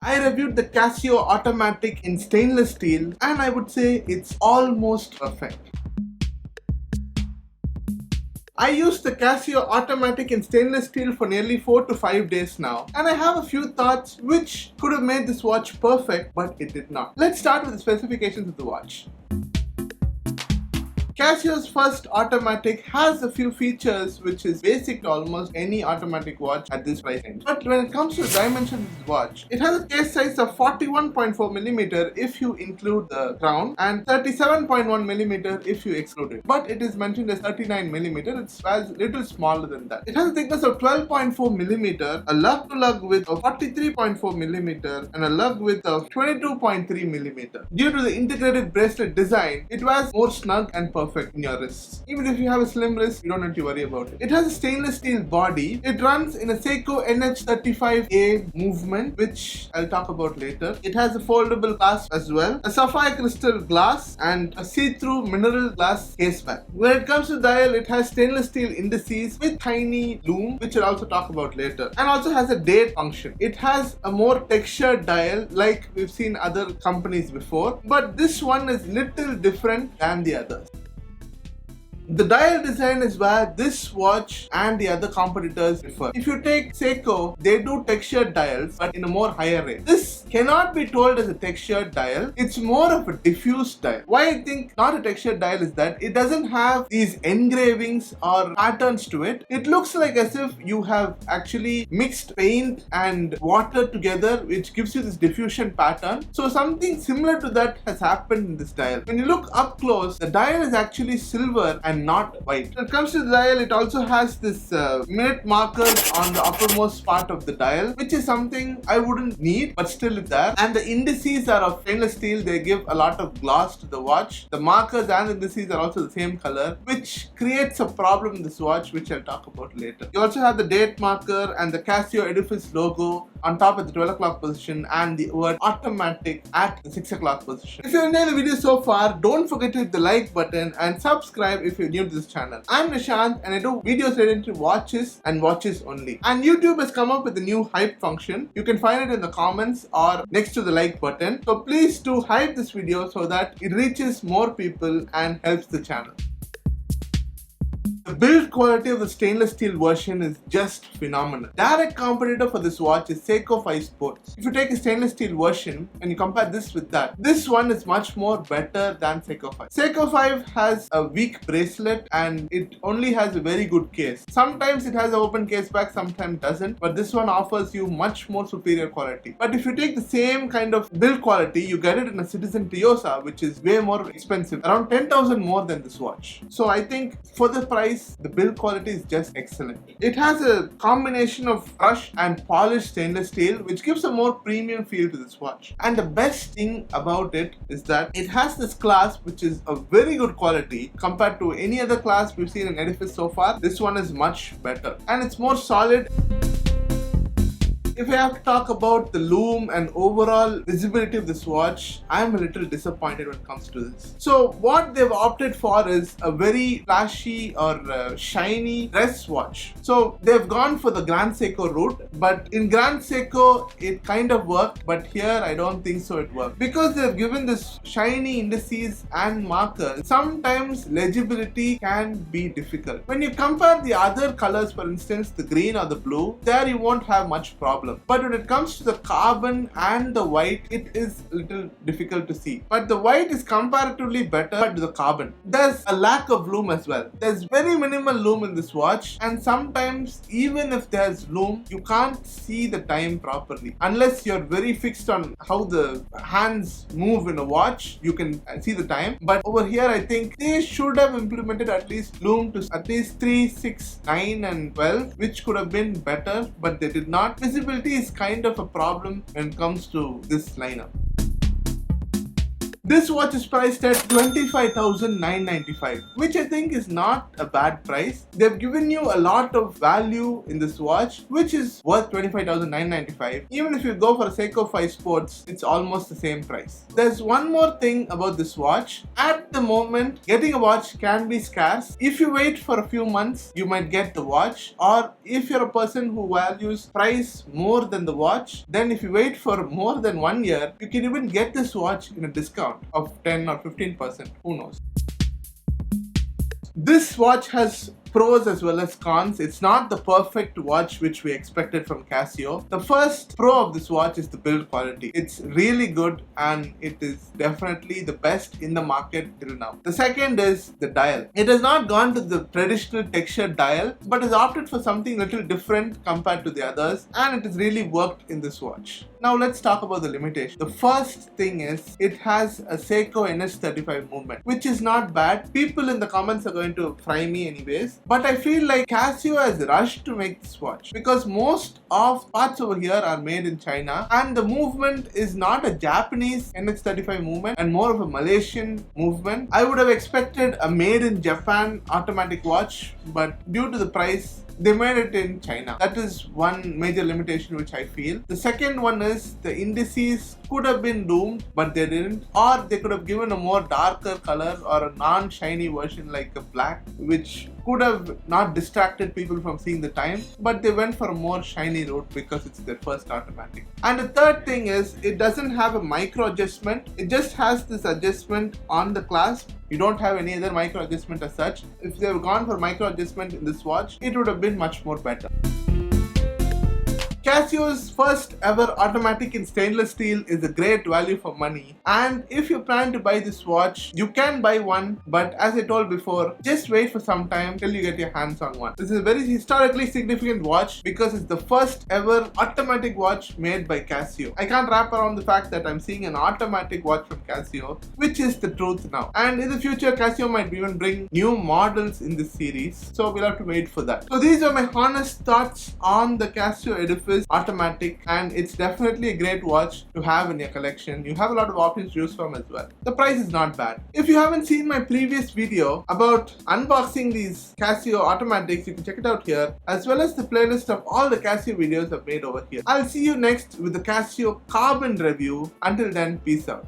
I reviewed the Casio automatic in stainless steel and I would say it's almost perfect. I used the Casio automatic in stainless steel for nearly 4 to 5 days now, and I have a few thoughts which could have made this watch perfect, but it did not. Let's start with the specifications of the watch. Casio's first automatic has a few features which is basic to almost any automatic watch at this price range. But when it comes to the dimensions of this watch, it has a case size of 41.4mm if you include the crown and 37.1mm if you exclude it. But it is mentioned as 39mm, it's a little smaller than that. It has a thickness of 12.4mm, a lug-to-lug width of 43.4mm and a lug width of 22.3mm. Due to the integrated bracelet design, it was more snug and perfect in your wrists. Even if you have a slim wrist, you don't have to worry about it. It has a stainless steel body. It runs in a Seiko NH35A movement, which I'll talk about later. It has a foldable clasp as well, a sapphire crystal glass and a see-through mineral glass case back. When it comes to dial, it has stainless steel indices with tiny loom, which I'll also talk about later, and also has a date function. It has a more textured dial like we've seen other companies before, but this one is little different than the others. The dial design is where this watch and the other competitors differ. If you take Seiko, they do textured dials but in a more higher range. This cannot be told as a textured dial, it's more of a diffused dial. Why I think not a textured dial is that it doesn't have these engravings or patterns to it. It looks like as if you have actually mixed paint and water together, which gives you this diffusion pattern. So something similar to that has happened in this dial. When you look up close, the dial is actually silver and not white. When it comes to the dial, it also has this minute markers on the uppermost part of the dial, which is something I wouldn't need, but still it's there. And the indices are of stainless steel. They give a lot of gloss to the watch. The markers and indices are also the same color, which creates a problem in this watch, which I'll talk about later. You also have the date marker and the Casio edifice logo on top at the 12 o'clock position and the word automatic at the 6 o'clock position. If you enjoyed the video so far, don't forget to hit the like button and subscribe if you're new to this channel. I'm Nishant and I do videos related to watches and watches only. And YouTube has come up with a new hype function. You can find it in the comments or next to the like button. So please do hype this video so that it reaches more people and helps the channel. The build quality of the stainless steel version is just phenomenal. Direct competitor for this watch is Seiko 5 Sports. If you take a stainless steel version and you compare this with that, this one is much more better than Seiko 5. Seiko 5 has a weak bracelet and it only has a very good case. Sometimes it has an open case back, sometimes doesn't, but this one offers you much more superior quality. But if you take the same kind of build quality, you get it in a Citizen Tiosa, which is way more expensive, around 10,000 more than this watch. So I think for the price, the build quality is just excellent. It has a combination of brushed and polished stainless steel, which gives a more premium feel to this watch. And the best thing about it is that it has this clasp, which is a very good quality compared to any other clasp we've seen in Edifice so far. This one is much better and it's more solid. If I have to talk about the loom and overall visibility of this watch, I am a little disappointed when it comes to this. So what they've opted for is a very flashy or shiny dress watch. So they've gone for the Grand Seiko route, but in Grand Seiko it kind of worked, but here I don't think so it worked. Because they've given this shiny indices and markers, sometimes legibility can be difficult. When you compare the other colors, for instance the green or the blue, there you won't have much problem. But when it comes to the carbon and the white, it is a little difficult to see. But the white is comparatively better to the carbon. There's a lack of loom as well. There's very minimal loom in this watch, and sometimes even if there's loom, you can't see the time properly. Unless you're very fixed on how the hands move in a watch, you can see the time. But over here, I think they should have implemented at least loom to at least 3, 6, 9 and 12, which could have been better, but they did not. Visibility is kind of a problem when it comes to this lineup. This watch is priced at 25,995, which I think is not a bad price. They've given you a lot of value in this watch, which is worth 25,995. Even if you go for a Seiko 5 Sports, it's almost the same price. There's one more thing about this watch. At the moment, getting a watch can be scarce. If you wait for a few months, you might get the watch. Or if you're a person who values price more than the watch, then if you wait for more than 1 year, you can even get this watch in a discount of 10 or 15%, who knows. This watch has pros as well as cons. It's not the perfect watch which we expected from Casio. The first pro of this watch is the build quality. It's really good and it is definitely the best in the market till now. The second is the dial. It has not gone to the traditional textured dial, but has opted for something little different compared to the others, and it has really worked in this watch. Now let's talk about the limitation. The first thing is it has a Seiko NS35 movement, which is not bad. People in the comments are going to fry me anyways. But I feel like Casio has rushed to make this watch because most of parts over here are made in China, and the movement is not a Japanese NX35 movement and more of a Malaysian movement. I would have expected a made in Japan automatic watch, but due to the price, they made it in China. That is one major limitation which I feel. The second one is the indices could have been doomed, but they didn't. Or they could have given a more darker color or a non-shiny version like a black, which could have not distracted people from seeing the time, but they went for a more shiny route because it's their first automatic. And the third thing is it doesn't have a micro adjustment. It just has this adjustment on the clasp. You don't have any other micro adjustment as such. If they have gone for micro adjustment in this watch, it would have been much more better. Casio's first ever automatic in stainless steel is a great value for money, and if you plan to buy this watch, you can buy one, but as I told before, just wait for some time till you get your hands on one. This is a very historically significant watch because it's the first ever automatic watch made by Casio. I can't wrap around the fact that I'm seeing an automatic watch from Casio, which is the truth now. And in the future, Casio might even bring new models in this series, so we'll have to wait for that. So these are my honest thoughts on the Casio Edifice automatic, and it's definitely a great watch to have in your collection. You have a lot of options to choose from as well. The price is not bad. If you haven't seen my previous video about unboxing these Casio automatics, you can check it out here, as well as the playlist of all the Casio videos I've made over here. I'll see you next with the Casio Carbon review. Until then, peace out.